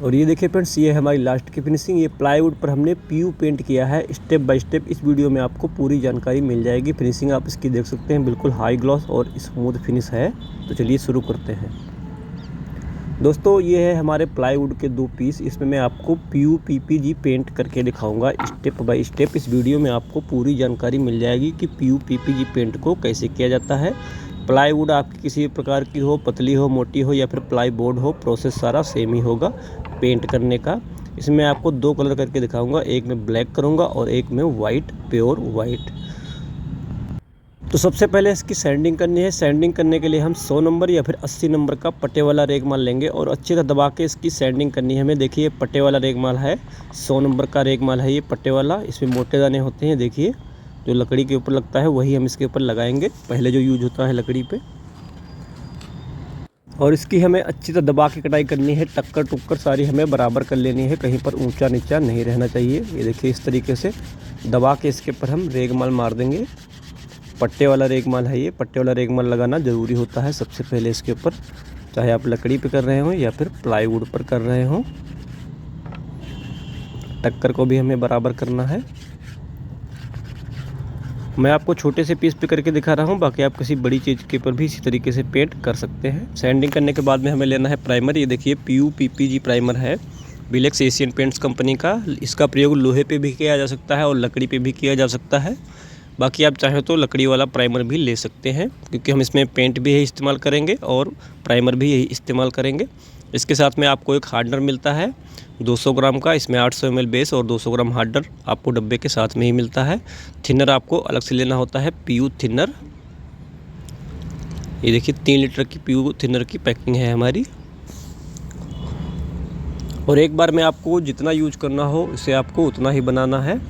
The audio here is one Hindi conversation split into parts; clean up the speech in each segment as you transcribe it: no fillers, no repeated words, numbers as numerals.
और ये देखिए फ्रेंड्स, ये है हमारी लास्ट की फिनिशिंग। ये प्लाईवुड पर हमने पीयू पेंट किया है। स्टेप बाय स्टेप इस वीडियो में आपको पूरी जानकारी मिल जाएगी। फिनिशिंग आप इसकी देख सकते हैं, बिल्कुल हाई ग्लॉस और स्मूथ फिनिश है। तो चलिए शुरू करते हैं। दोस्तों, ये है हमारे प्लाईवुड के 2 पीस। इसमें मैं आपको पीयू पीपीजी पेंट करके दिखाऊंगा स्टेप बाय स्टेप। इस वीडियो में आपको पूरी जानकारी मिल जाएगी कि पीयू पीपीजी पेंट को कैसे किया जाता है। प्लाईवुड आपकी किसी प्रकार की हो, पतली हो, मोटी हो या फिर प्लाई बोर्ड हो, प्रोसेस सारा सेम ही होगा पेंट करने का। इसमें आपको 2 कलर करके दिखाऊंगा, एक में ब्लैक करूंगा और एक में वाइट, प्योर वाइट। तो सबसे पहले इसकी सैंडिंग करनी है। सैंडिंग करने के लिए हम 100 नंबर या फिर 80 नंबर का पट्टे वाला रेगमाल लेंगे और अच्छी तरह दबा के इसकी सैंडिंग करनी है हमें। देखिए पट्टे वाला रेगमाल है, 100 नंबर का रेगमाल है ये पट्टे वाला। इसमें मोटे दाने होते हैं, देखिए जो लकड़ी के ऊपर लगता है वही हम इसके ऊपर लगाएंगे, पहले जो यूज होता है लकड़ी पे। और इसकी हमें अच्छी तरह दबा के कटाई करनी है। टक्कर टुक्कर सारी हमें बराबर कर लेनी है, कहीं पर ऊंचा नीचा नहीं रहना चाहिए। ये देखिए इस तरीके से दबा के इसके ऊपर हम रेगमाल मार देंगे। पट्टे वाला रेगमाल है ये, पट्टे वाला रेगमाल लगाना ज़रूरी होता है सबसे पहले इसके ऊपर, चाहे आप लकड़ी पे कर रहे हो या फिर प्लाईवुड पर कर रहे हो। टक्कर को भी हमें बराबर करना है। मैं आपको छोटे से पीस पे करके दिखा रहा हूँ, बाकी आप किसी बड़ी चीज़ के ऊपर भी इसी तरीके से पेंट कर सकते हैं। सैंडिंग करने के बाद में हमें लेना है प्राइमर। ये देखिए पीयू पीपीजी प्राइमर है, बिलेक्स एशियन पेंट्स कंपनी का। इसका प्रयोग लोहे पे भी किया जा सकता है और लकड़ी पे भी किया जा सकता है। बाकी आप चाहें तो लकड़ी वाला प्राइमर भी ले सकते हैं, क्योंकि हम इसमें पेंट भी यही इस्तेमाल करेंगे और प्राइमर भी यही इस्तेमाल करेंगे। इसके साथ में आपको एक हार्डनर मिलता है 200 ग्राम का। इसमें 800 ml बेस और 200 ग्राम हार्डनर आपको डब्बे के साथ में ही मिलता है। थिनर आपको अलग से लेना होता है, पीयू थिनर। ये देखिए 3 लीटर की पीयू थिनर की पैकिंग है हमारी। और एक बार में आपको जितना यूज करना हो इसे आपको उतना ही बनाना है।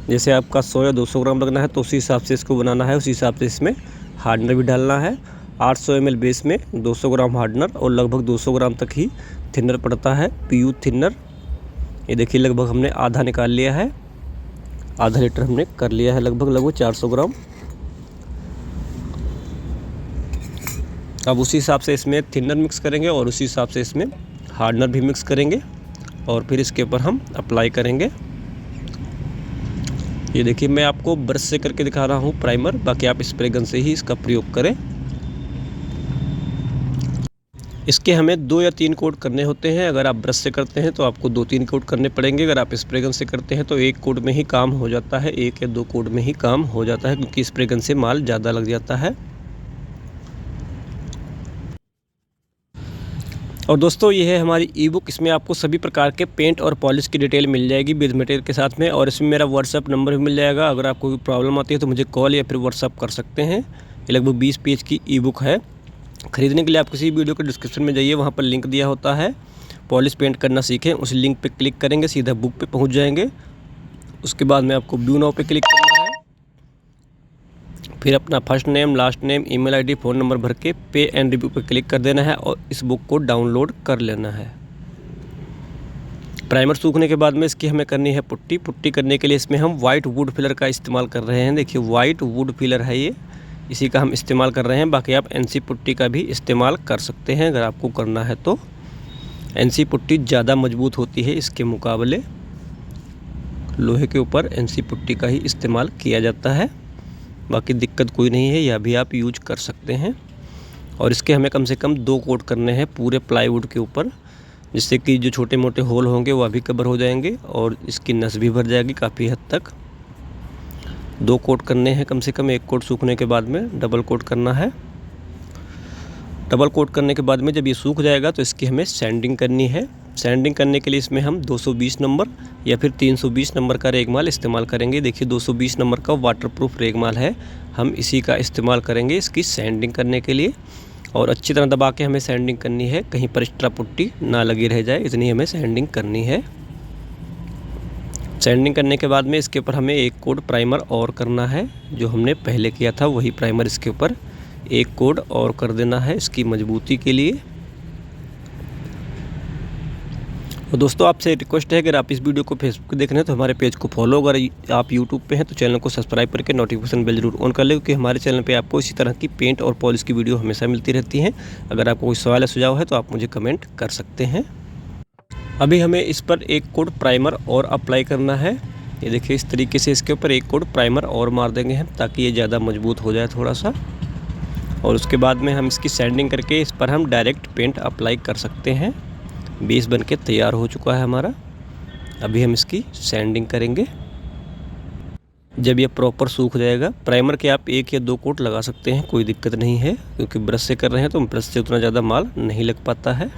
जैसे आपका 100 या 200 ग्राम लगना है तो उसी हिसाब से इसको बनाना है, उसी हिसाब से इसमें हार्डनर भी डालना है। 800 ml बेस में 200 ग्राम हार्डनर और लगभग 200 ग्राम तक ही थिनर पड़ता है, पीयू थिनर। ये देखिए लगभग हमने आधा निकाल लिया है, आधा लीटर हमने कर लिया है, लगभग 400 ग्राम। अब उसी हिसाब से इसमें थिनर मिक्स करेंगे और उसी हिसाब से इसमें हार्डनर भी मिक्स करेंगे और फिर इसके ऊपर हम अप्लाई करेंगे। ये देखिए मैं आपको ब्रश से करके दिखा रहा हूँ प्राइमर, बाकी आप स्प्रे गन से ही इसका प्रयोग करें। इसके हमें 2 या 3 कोट करने होते हैं। अगर आप ब्रश से करते हैं तो आपको 2-3 कोट करने पड़ेंगे। अगर आप स्प्रे गन से करते हैं तो 1 कोट में ही काम हो जाता है, 1 या 2 कोट में ही काम हो जाता है, क्योंकि स्प्रे गन से माल ज़्यादा लग जाता है। और दोस्तों ये है हमारी ई बुक। इसमें आपको सभी प्रकार के पेंट और पॉलिश की डिटेल मिल जाएगी विद मटेरियल के साथ में। और इसमें मेरा व्हाट्सअप नंबर भी मिल जाएगा। अगर आपको कोई प्रॉब्लम आती है तो मुझे कॉल या फिर व्हाट्सअप कर सकते हैं। ये लगभग 20 पेज की ई बुक है। ख़रीदने के लिए आप किसी वीडियो के डिस्क्रिप्शन में जाइए, वहाँ पर लिंक दिया होता है, पॉलिश पेंट करना सीखें, उस लिंक पर क्लिक करेंगे, सीधा बुक पर पहुँच जाएंगे। उसके बाद में आपको व्यू नाउ पर क्लिक करना है, फिर अपना first name, last name, email ID, phone number भर के पे एंड रिव्यू पर क्लिक कर देना है और इस बुक को डाउनलोड कर लेना है। प्राइमर सूखने के बाद में इसकी हमें करनी है पुट्टी। पुट्टी करने के लिए इसमें हम वाइट वुड फिलर का इस्तेमाल कर रहे हैं। देखिए वाइट वुड फिलर है ये, इसी का हम इस्तेमाल कर रहे हैं। बाकी आप एनसी पुट्टी का भी इस्तेमाल कर सकते हैं अगर आपको करना है तो। एनसी पुट्टी ज़्यादा मजबूत होती है इसके मुकाबले, लोहे के ऊपर एनसी पुट्टी का ही इस्तेमाल किया जाता है। बाकी दिक्कत कोई नहीं है, यह भी आप यूज कर सकते हैं। और इसके हमें कम से कम 2 कोट करने हैं पूरे प्लाईवुड के ऊपर, जिससे कि जो छोटे मोटे होल होंगे वह भी कवर हो जाएंगे और इसकी नस भी भर जाएगी काफ़ी हद तक। 2 कोट करने हैं कम से कम। 1 कोट सूखने के बाद में डबल कोट करना है। डबल कोट करने के बाद में जब ये सूख जाएगा तो इसकी हमें सैंडिंग करनी है। सैंडिंग करने के लिए इसमें हम 220 नंबर या फिर 320 नंबर का रेगमाल इस्तेमाल करेंगे। देखिए 220 नंबर का वाटरप्रूफ रेगमाल है, हम इसी का इस्तेमाल करेंगे इसकी सैंडिंग करने के लिए। और अच्छी तरह दबा के हमें सैंडिंग करनी है, कहीं पर एक्स्ट्रा पुट्टी ना लगी रह जाए, इतनी हमें सैंडिंग करनी है। सैंडिंग करने के बाद में इसके ऊपर हमें 1 कोट प्राइमर और करना है, जो हमने पहले किया था वही प्राइमर इसके ऊपर 1 कोट और कर देना है इसकी मजबूती के लिए। और दोस्तों आपसे रिक्वेस्ट है कि अगर आप इस वीडियो को फेसबुक पे देख रहे हैं तो हमारे पेज को फॉलो, अगर आप यूट्यूब पे हैं तो चैनल को सब्सक्राइब करके नोटिफिकेशन बेल जरूर ऑन कर लें, क्योंकि हमारे चैनल पे आपको इसी तरह की पेंट और पॉलिश की वीडियो हमेशा मिलती रहती हैं। अगर आपको कोई सवाल या सुझाव है तो आप मुझे कमेंट कर सकते हैं। अभी हमें इस पर एक कोट प्राइमर और अप्लाई करना है। ये देखिए इस तरीके से इसके ऊपर एक कोट प्राइमर और मार देंगे हम, ताकि ये ज़्यादा मजबूत हो जाए थोड़ा सा। और उसके बाद में हम इसकी सैंडिंग करके इस पर हम डायरेक्ट पेंट अप्लाई कर सकते हैं। बेस बन के तैयार हो चुका है हमारा। अभी हम इसकी सैंडिंग करेंगे। जब ये प्रॉपर सूख जाएगा, प्राइमर के आप 1 या 2 कोट लगा सकते हैं, कोई दिक्कत नहीं है, क्योंकि ब्रश से कर रहे हैं तो ब्रश से उतना ज़्यादा माल नहीं लग पाता है।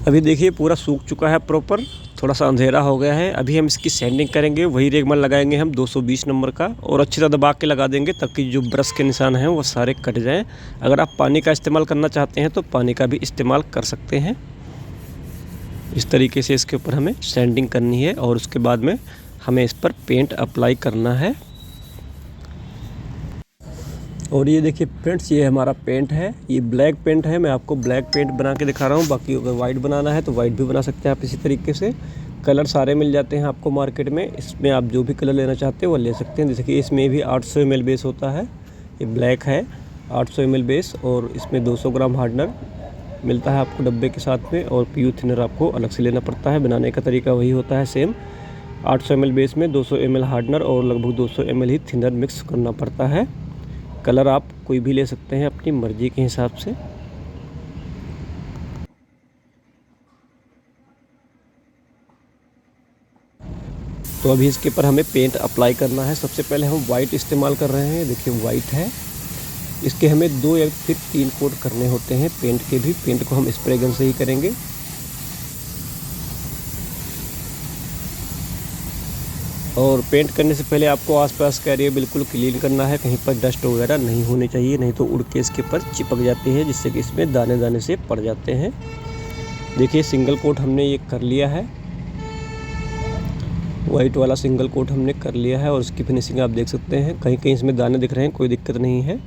अभी देखिए पूरा सूख चुका है प्रॉपर, थोड़ा सा अंधेरा हो गया है। अभी हम इसकी सैंडिंग करेंगे। वही रेगमाल लगाएंगे हम 220 नंबर का, और अच्छी तरह दबा के लगा देंगे ताकि जो ब्रश के निशान हैं वो सारे कट जाएं। अगर आप पानी का इस्तेमाल करना चाहते हैं तो पानी का भी इस्तेमाल कर सकते हैं। इस तरीके से इसके ऊपर हमें सैंडिंग करनी है और उसके बाद में हमें इस पर पेंट अप्लाई करना है। और ये देखिए फ्रेंड्स, ये हमारा पेंट है, ये ब्लैक पेंट है। मैं आपको ब्लैक पेंट बना के दिखा रहा हूँ। बाकी अगर वाइट बनाना है तो वाइट भी बना सकते हैं आप इसी तरीके से। कलर सारे मिल जाते हैं आपको मार्केट में। इसमें आप जो भी कलर लेना चाहते हैं वो ले सकते हैं। जैसे कि इसमें भी 800 ml बेस होता है, ये ब्लैक है 800 ml बेस, और इसमें 200 ग्राम हार्डनर मिलता है आपको डब्बे के साथ में, और पीयू थिनर आपको अलग से लेना पड़ता है। बनाने का तरीका वही होता है सेम। 800 ml बेस में 200 ml हार्डनर और लगभग 200 ml ही थिनर मिक्स करना पड़ता है। कलर आप कोई भी ले सकते हैं अपनी मर्जी के हिसाब से। तो अभी इसके ऊपर हमें पेंट अप्लाई करना है। सबसे पहले हम वाइट इस्तेमाल कर रहे हैं। देखिए वाइट है, इसके हमें 2 या फिर 3 कोट करने होते हैं पेंट के भी। पेंट को हम स्प्रे गन से ही करेंगे। और पेंट करने से पहले आपको आसपास का एरिया बिल्कुल क्लीन करना है। कहीं पर डस्ट वगैरह नहीं होनी चाहिए, नहीं तो उड़ के इसके ऊपर चिपक जाती है, जिससे कि इसमें दाने दाने से पड़ जाते हैं। देखिए सिंगल कोट हमने ये कर लिया है, वाइट वाला सिंगल कोट हमने कर लिया है, और उसकी फिनिशिंग आप देख सकते हैं। कहीं कहीं इसमें दाने दिख रहे हैं, कोई दिक्कत नहीं है।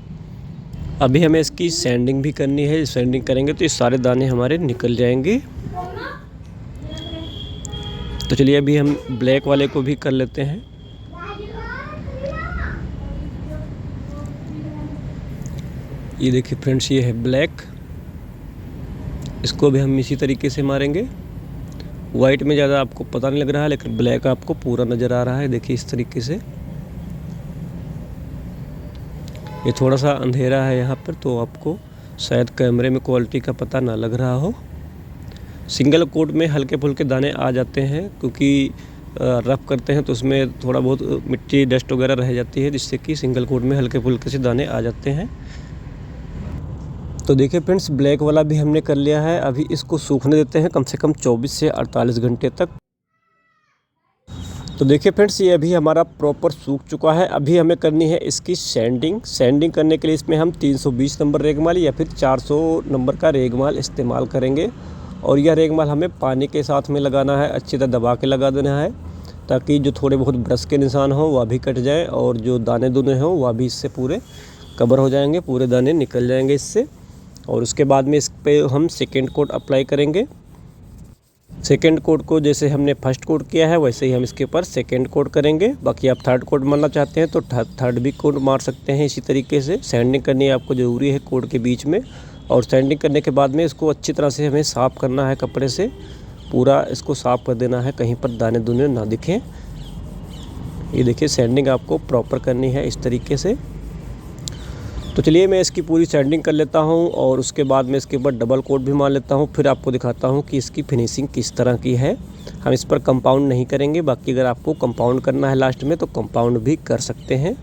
अभी हमें इसकी सैंडिंग भी करनी है। सैंडिंग करेंगे तो ये सारे दाने हमारे निकल जाएंगे। तो चलिए अभी हम ब्लैक वाले को भी कर लेते हैं। ये देखिए फ्रेंड्स, ये है ब्लैक, इसको भी हम इसी तरीके से मारेंगे। वाइट में ज़्यादा आपको पता नहीं लग रहा है, लेकिन ब्लैक आपको पूरा नज़र आ रहा है। देखिए इस तरीके से। ये थोड़ा सा अंधेरा है यहाँ पर, तो आपको शायद कैमरे में क्वालिटी का पता ना लग रहा हो। सिंगल कोट में हल्के फुल्के दाने आ जाते हैं, क्योंकि रफ करते हैं तो उसमें थोड़ा बहुत मिट्टी डस्ट वगैरह रह जाती है, जिससे कि सिंगल कोट में हल्के फुल्के से दाने आ जाते हैं। तो देखिए फ्रेंड्स, ब्लैक वाला भी हमने कर लिया है। अभी इसको सूखने देते हैं कम से कम 24 से 48 घंटे तक। तो देखिए फ्रेंड्स, ये अभी हमारा प्रॉपर सूख चुका है। अभी हमें करनी है इसकी सैंडिंग। सैंडिंग करने के लिए इसमें हम 320 नंबर रेगमाल या फिर 400 नंबर का रेगमाल इस्तेमाल करेंगे। और यह रेगमाल हमें पानी के साथ में लगाना है, अच्छी तरह दबा के लगा देना है, ताकि जो थोड़े बहुत ब्रश के निशान हों वह भी कट जाए, और जो दाने दुने हों वह भी इससे पूरे कवर हो जाएंगे, पूरे दाने निकल जाएंगे इससे। और उसके बाद में इस पे हम सेकेंड कोट अप्लाई करेंगे। सेकेंड कोट को जैसे हमने फर्स्ट कोट किया है वैसे ही हम इसके ऊपर सेकेंड कोट करेंगे। बाकी आप थर्ड कोट मारना चाहते हैं तो थर्ड भी कोट मार सकते हैं इसी तरीके से। सैंडिंग करनी आपको ज़रूरी है कोट के बीच में। और सैंडिंग करने के बाद में इसको अच्छी तरह से हमें साफ़ करना है, कपड़े से पूरा इसको साफ़ कर देना है, कहीं पर दाने दुने ना दिखें। ये देखिए सैंडिंग आपको प्रॉपर करनी है इस तरीके से। तो चलिए मैं इसकी पूरी सैंडिंग कर लेता हूँ, और उसके बाद में इसके ऊपर डबल कोट भी मार लेता हूँ। फिर आपको दिखाता हूँ कि इसकी फिनिशिंग किस तरह की है। हम इस पर कंपाउंड नहीं करेंगे, बाकी अगर आपको कंपाउंड करना है लास्ट में तो कंपाउंड भी कर सकते हैं।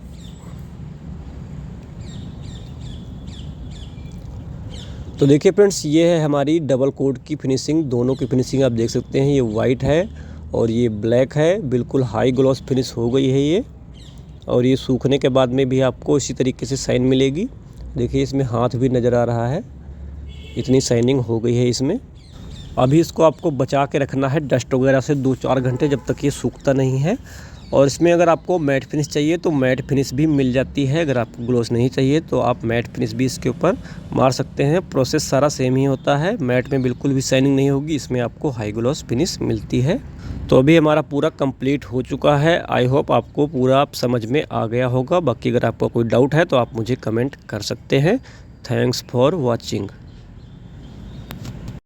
तो देखिए फ्रेंड्स, ये है हमारी डबल कोट की फिनिशिंग। दोनों की फिनिशिंग आप देख सकते हैं, ये वाइट है और ये ब्लैक है। बिल्कुल हाई ग्लॉस फिनिश हो गई है ये। और ये सूखने के बाद में भी आपको इसी तरीके से शाइन मिलेगी। देखिए इसमें हाथ भी नज़र आ रहा है, इतनी शाइनिंग हो गई है इसमें। अभी इसको आपको बचा के रखना है डस्ट वगैरह से 2-4 घंटे, जब तक ये सूखता नहीं है। और इसमें अगर आपको मैट फिनिश चाहिए तो मैट फिनिश भी मिल जाती है। अगर आपको ग्लॉस नहीं चाहिए तो आप मैट फिनिश भी इसके ऊपर मार सकते हैं। प्रोसेस सारा सेम ही होता है। मैट में बिल्कुल भी शाइनिंग नहीं होगी, इसमें आपको हाई ग्लॉस फिनिश मिलती है। तो अभी हमारा पूरा कंप्लीट हो चुका है। आई होप आपको पूरा समझ में आ गया होगा। बाकी अगर आपको कोई डाउट है तो आप मुझे कमेंट कर सकते हैं। Thanks for watching.